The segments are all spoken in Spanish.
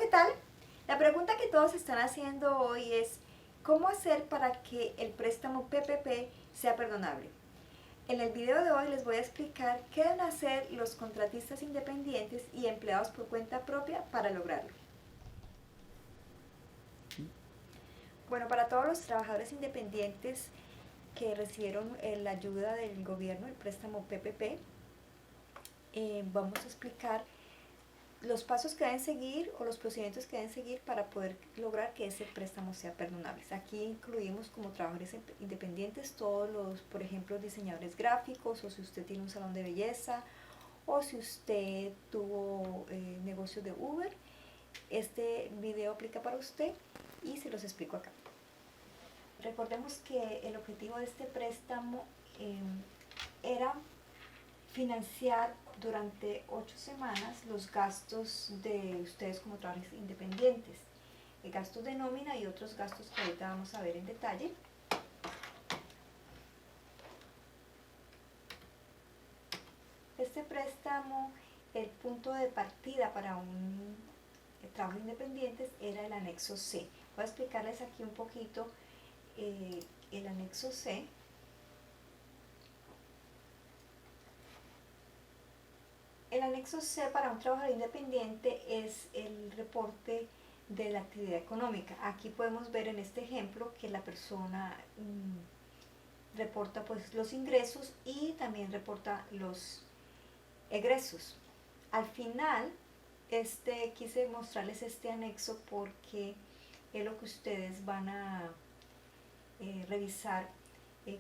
tal? La pregunta que todos están haciendo hoy es ¿cómo hacer para que el préstamo PPP sea perdonable? En el video de hoy les voy a explicar qué deben hacer los contratistas independientes y empleados por cuenta propia para lograrlo. Bueno, para todos los trabajadores independientes que recibieron la ayuda del gobierno, el préstamo PPP, vamos a explicar los pasos que deben seguir o los procedimientos que deben seguir para poder lograr que ese préstamo sea perdonable. Aquí incluimos como trabajadores independientes todos los, por ejemplo, diseñadores gráficos, o si usted tiene un salón de belleza, o si usted tuvo negocio de Uber. Este video aplica para usted y se los explico acá. Recordemos que el objetivo de este préstamo era financiar durante 8 semanas los gastos de ustedes como trabajadores independientes, gastos de nómina y otros gastos que ahorita vamos a ver en detalle. Este préstamo, el punto de partida para un trabajo independiente era el anexo C. Voy a explicarles aquí un poquito el anexo C. El anexo C para un trabajador independiente es el reporte de la actividad económica. Aquí podemos ver en este ejemplo que la persona reporta pues los ingresos y también reporta los egresos. Al final, quise mostrarles este anexo porque es lo que ustedes van a revisar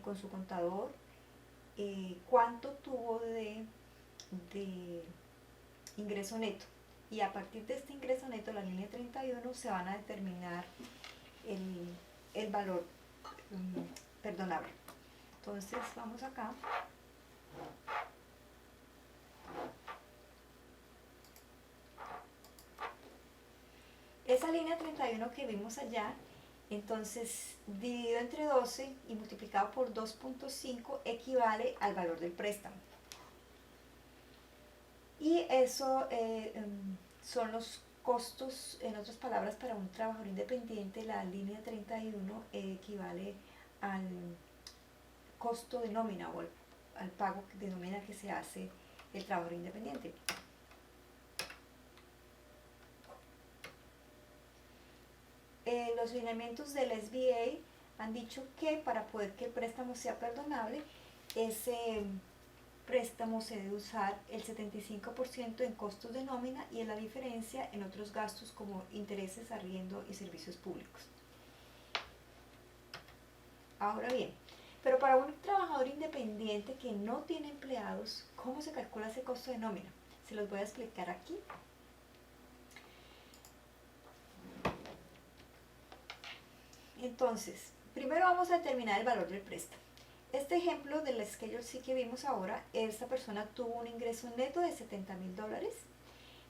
con su contador, cuánto tuvo de ingreso neto, y a partir de este ingreso neto, la línea 31, se van a determinar el valor perdonable. Entonces vamos acá. Esa línea 31 que vimos allá, entonces dividido entre 12 y multiplicado por 2.5 equivale al valor del préstamo. Y eso son los costos, en otras palabras, para un trabajador independiente. La línea 31 equivale al costo de nómina o al pago de nómina que se hace el trabajador independiente. Los lineamientos del SBA han dicho que para poder que el préstamo sea perdonable, ese préstamo se debe usar el 75% en costos de nómina y en la diferencia en otros gastos como intereses, arriendo y servicios públicos. Ahora bien, pero para un trabajador independiente que no tiene empleados, ¿cómo se calcula ese costo de nómina? Se los voy a explicar aquí. Entonces, primero vamos a determinar el valor del préstamo. Este ejemplo del Schedule C que vimos ahora, esta persona tuvo un ingreso neto de $70,000.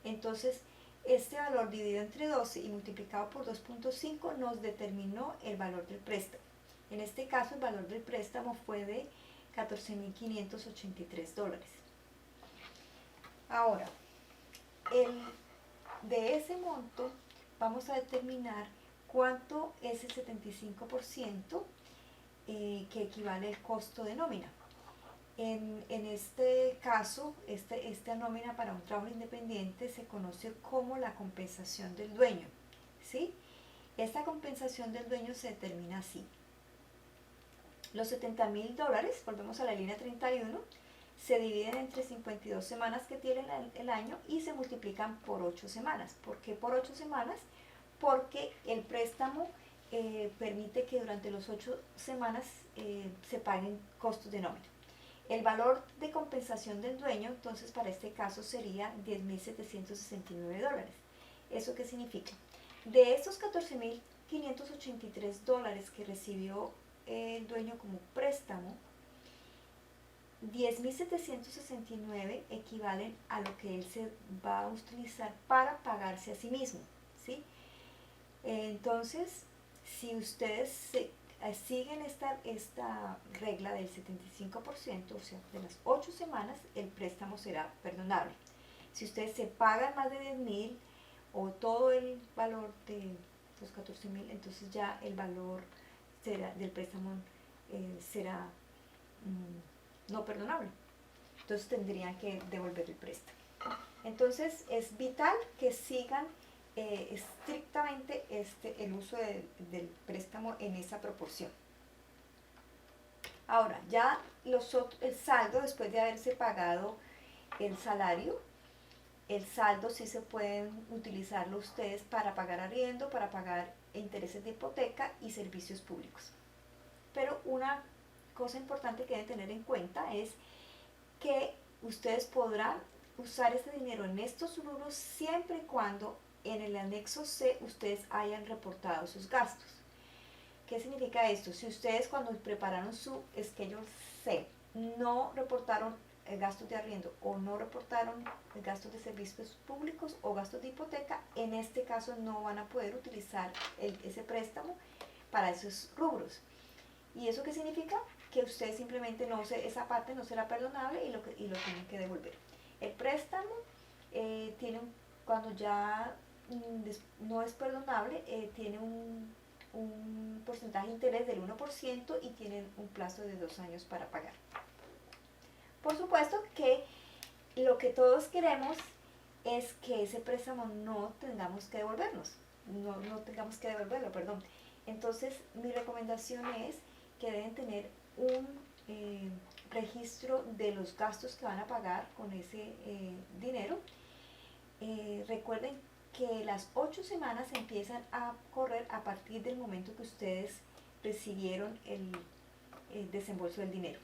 Entonces, este valor dividido entre 12 y multiplicado por 2.5 nos determinó el valor del préstamo. En este caso, el valor del préstamo fue de $14,583. Ahora, de ese monto vamos a determinar cuánto es el 75% que equivale al costo de nómina. En este caso, esta nómina para un trabajo independiente se conoce como la compensación del dueño, ¿sí? Esta compensación del dueño se determina así. Los $70,000, volvemos a la línea 31, se dividen entre 52 semanas que tiene el año y se multiplican por 8 semanas. ¿Por qué por 8 semanas? Porque el préstamo permite que durante las 8 semanas se paguen costos de nómina. El valor de compensación del dueño, entonces para este caso sería $10,769. ¿Eso qué significa? De estos $14,583 que recibió el dueño como préstamo, 10,769 equivalen a lo que él se va a utilizar para pagarse a sí mismo, ¿sí? Entonces, si ustedes siguen esta regla del 75%, o sea, de las 8 semanas, el préstamo será perdonable. Si ustedes se pagan más de 10,000 o todo el valor de los 14.000, entonces ya el valor del préstamo será no perdonable. Entonces tendrían que devolver el préstamo. Entonces es vital que sigan estrictamente el uso del préstamo en esa proporción. Ahora, ya el saldo, después de haberse pagado el salario, el saldo sí se pueden utilizarlo ustedes para pagar arriendo, para pagar intereses de hipoteca y servicios públicos. Pero una cosa importante que deben tener en cuenta es que ustedes podrán usar ese dinero en estos rubros siempre y cuando en el anexo C ustedes hayan reportado sus gastos. ¿Qué significa esto? Si ustedes cuando prepararon su Schedule C no reportaron gastos de arriendo o no reportaron gastos de servicios públicos o gastos de hipoteca, en este caso no van a poder utilizar ese préstamo para esos rubros. ¿Y eso qué significa? Que ustedes simplemente esa parte no será perdonable y lo tienen que devolver. El préstamo cuando ya no es perdonable, tiene un porcentaje de interés del 1% y tienen un plazo de 2 años para pagar. Por supuesto que lo que todos queremos es que ese préstamo no tengamos que devolvernos, no tengamos que devolverlo, perdón. Entonces mi recomendación es que deben tener un registro de los gastos que van a pagar con ese dinero. Recuerden que las 8 semanas empiezan a correr a partir del momento que ustedes recibieron el desembolso del dinero.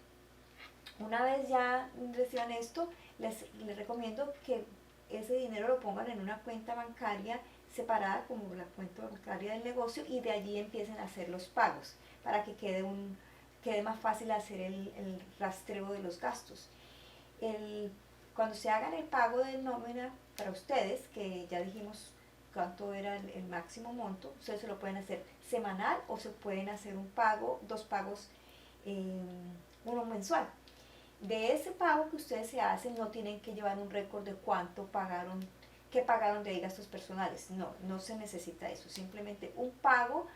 Una vez ya reciban esto, les recomiendo que ese dinero lo pongan en una cuenta bancaria separada como la cuenta bancaria del negocio y de allí empiecen a hacer los pagos para que quede más fácil hacer el rastreo de los gastos. Cuando se hagan el pago de nómina para ustedes, que ya dijimos cuánto era el máximo monto, ustedes se lo pueden hacer semanal o se pueden hacer dos pagos, uno mensual. De ese pago que ustedes se hacen no tienen que llevar un récord de cuánto pagaron, qué pagaron de gastos personales, no se necesita eso, simplemente un pago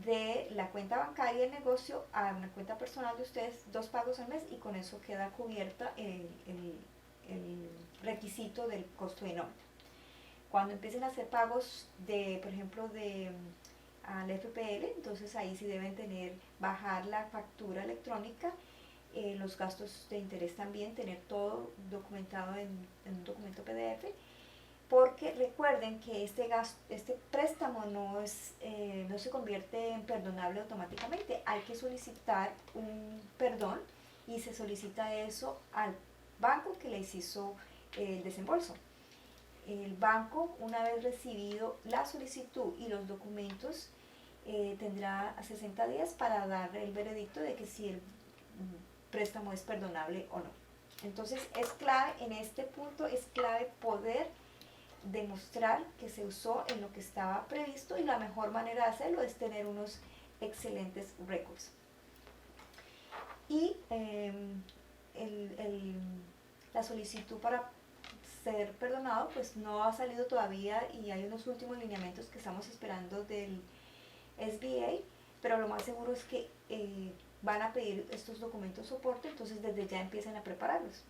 de la cuenta bancaria del negocio a una cuenta personal de ustedes, 2 pagos al mes y con eso queda cubierta el requisito del costo de nómina. Cuando empiecen a hacer pagos por ejemplo, al FPL, entonces ahí sí deben bajar la factura electrónica, los gastos de interés también, tener todo documentado en un documento PDF, porque recuerden que este préstamo no se convierte en perdonable automáticamente, hay que solicitar un perdón y se solicita eso al banco que les hizo el desembolso. El banco, una vez recibido la solicitud y los documentos, tendrá 60 días para dar el veredicto de que si el préstamo es perdonable o no. Entonces es clave, en este punto es clave poder demostrar que se usó en lo que estaba previsto y la mejor manera de hacerlo es tener unos excelentes récords. Y la solicitud para ser perdonado pues no ha salido todavía y hay unos últimos lineamientos que estamos esperando del SBA, pero lo más seguro es que van a pedir estos documentos soporte, entonces desde ya empiecen a prepararlos.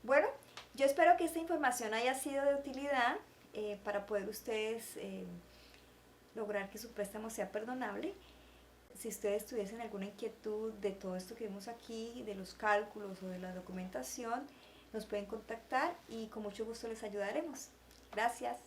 Bueno, yo espero que esta información haya sido de utilidad para poder ustedes lograr que su préstamo sea perdonable. Si ustedes tuviesen alguna inquietud de todo esto que vimos aquí, de los cálculos o de la documentación, nos pueden contactar y con mucho gusto les ayudaremos. Gracias.